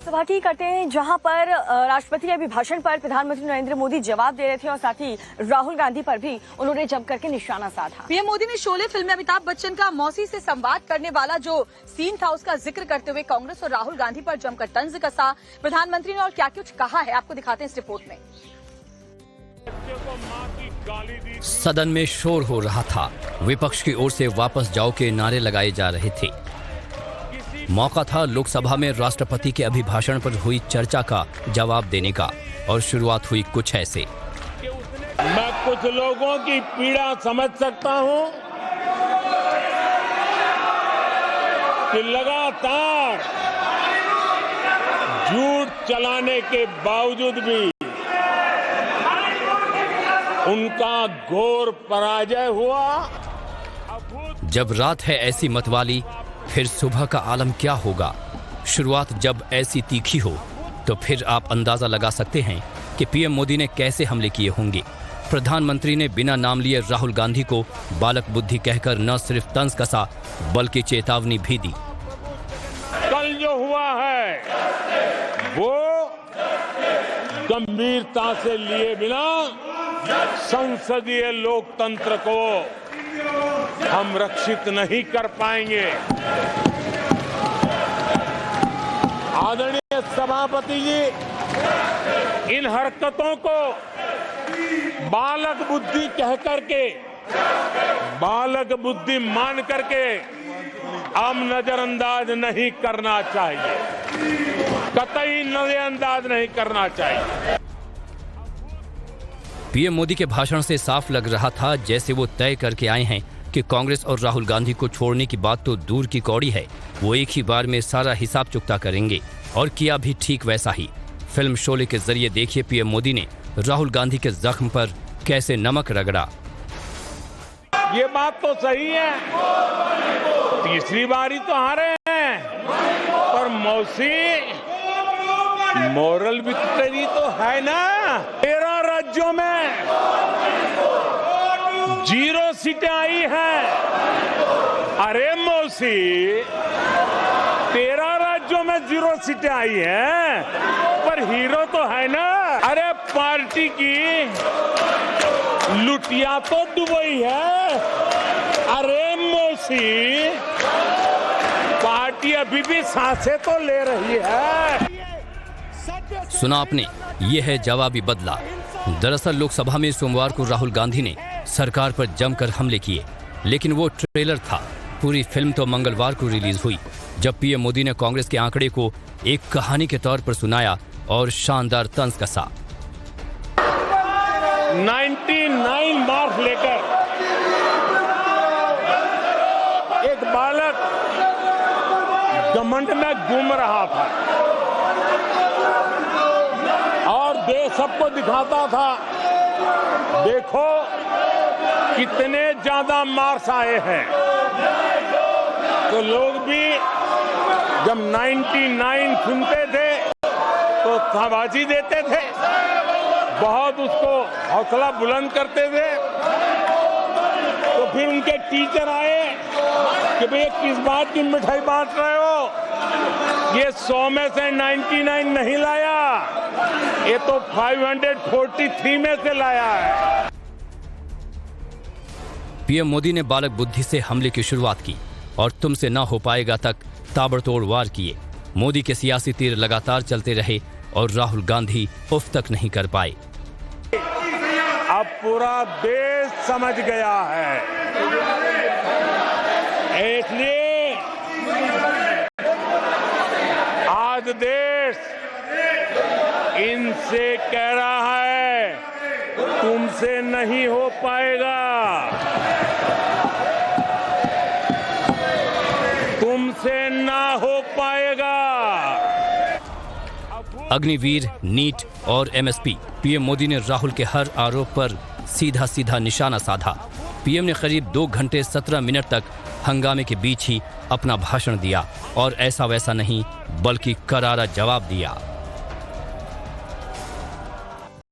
सभा की करते हैं जहां पर राष्ट्रपति के अभिभाषण पर प्रधानमंत्री नरेंद्र मोदी जवाब दे रहे थे और साथ ही राहुल गांधी पर भी उन्होंने जमकर के निशाना साधा। पीएम मोदी ने शोले फिल्म में अमिताभ बच्चन का मौसी से संवाद करने वाला जो सीन था उसका जिक्र करते हुए कांग्रेस और राहुल गांधी पर जमकर तंज कसा। प्रधानमंत्री ने और क्या कुछ कहा है आपको दिखाते हैं इस रिपोर्ट में। सदन में शोर हो रहा था, विपक्ष की ओर से वापस जाओ के नारे लगाए जा रहे थे। मौका था लोकसभा में राष्ट्रपति के अभिभाषण पर हुई चर्चा का जवाब देने का और शुरुआत हुई कुछ ऐसे। मैं कुछ लोगों की पीड़ा समझ सकता हूं कि लगातार झूठ चलाने के बावजूद भी उनका घोर पराजय हुआ। जब रात है ऐसी मतवाली, फिर सुबह का आलम क्या होगा। शुरुआत जब ऐसी तीखी हो तो फिर आप अंदाजा लगा सकते हैं कि पीएम मोदी ने कैसे हमले किए होंगे। प्रधानमंत्री ने बिना नाम लिए राहुल गांधी को बालक बुद्धि कहकर न सिर्फ तंज कसा बल्कि चेतावनी भी दी। कल जो हुआ है वो गंभीरता से लिए बिना संसदीय लोकतंत्र को हम रक्षित नहीं कर पाएंगे। आदरणीय सभापति जी, इन हरकतों को बालक बुद्धि कह करके, बालक बुद्धि मान करके हम नजरअंदाज नहीं करना चाहिए, कतई नजरअंदाज नहीं करना चाहिए। पीएम मोदी के भाषण से साफ लग रहा था जैसे वो तय करके आए हैं कि कांग्रेस और राहुल गांधी को छोड़ने की बात तो दूर की कौड़ी है, वो एक ही बार में सारा हिसाब चुकता करेंगे। और किया भी ठीक वैसा ही। फिल्म शोले के जरिए देखिए पीएम मोदी ने राहुल गांधी के जख्म पर कैसे नमक रगड़ा। ये बात तो सही है, तीसरी बारी तो हारे हैं, पर मौसी मॉरल विक्ट्री तो है ना। 13 राज्यों में 0 सीटें आई हैं। अरे मौसी, 13 राज्यों में 0 सीटें आई हैं, पर हीरो तो है ना। अरे पार्टी की लुटिया तो दुबई है। अरे मौसी, पार्टी अभी भी सांसें तो ले रही है। सुना आपने, ये है जवाबी बदला। दरअसल लोकसभा में सोमवार को राहुल गांधी ने सरकार पर जमकर हमले किए, लेकिन वो ट्रेलर था। पूरी फिल्म तो मंगलवार को रिलीज हुई, जब पीएम मोदी ने कांग्रेस के आंकड़े को एक कहानी के तौर पर सुनाया और शानदार तंज कसा। 99 मार्क्स लेकर एक बालक घमंड में घूम रहा था और देश सबको दिखाता था, देखो कितने ज्यादा मार्क्स आए हैं। तो लोग भी जब 99 सुनते थे तो शाबाशी देते थे, बहुत उसको हौसला बुलंद करते थे। तो फिर उनके टीचर आए कि भैया किस बात की मिठाई बांट रहे हो, ये 100 में से 99 नहीं लाया, ये तो 543 में से लाया है। पीएम मोदी ने बालक बुद्धि से हमले की शुरुआत की और तुमसे ना हो पाएगा तक ताबड़तोड़ वार किए। मोदी के सियासी तीर लगातार चलते रहे और राहुल गांधी उफ तक नहीं कर पाए। अब पूरा देश समझ गया है, इसलिए आज देश इनसे कह रहा है तुमसे नहीं हो पाएगा, तुमसे ना हो पाएगा। अग्निवीर, नीट और एमएसपी, पीएम मोदी ने राहुल के हर आरोप पर सीधा सीधा निशाना साधा। पीएम ने करीब 2 घंटे 17 मिनट तक हंगामे के बीच ही अपना भाषण दिया और ऐसा वैसा नहीं बल्कि करारा जवाब दिया।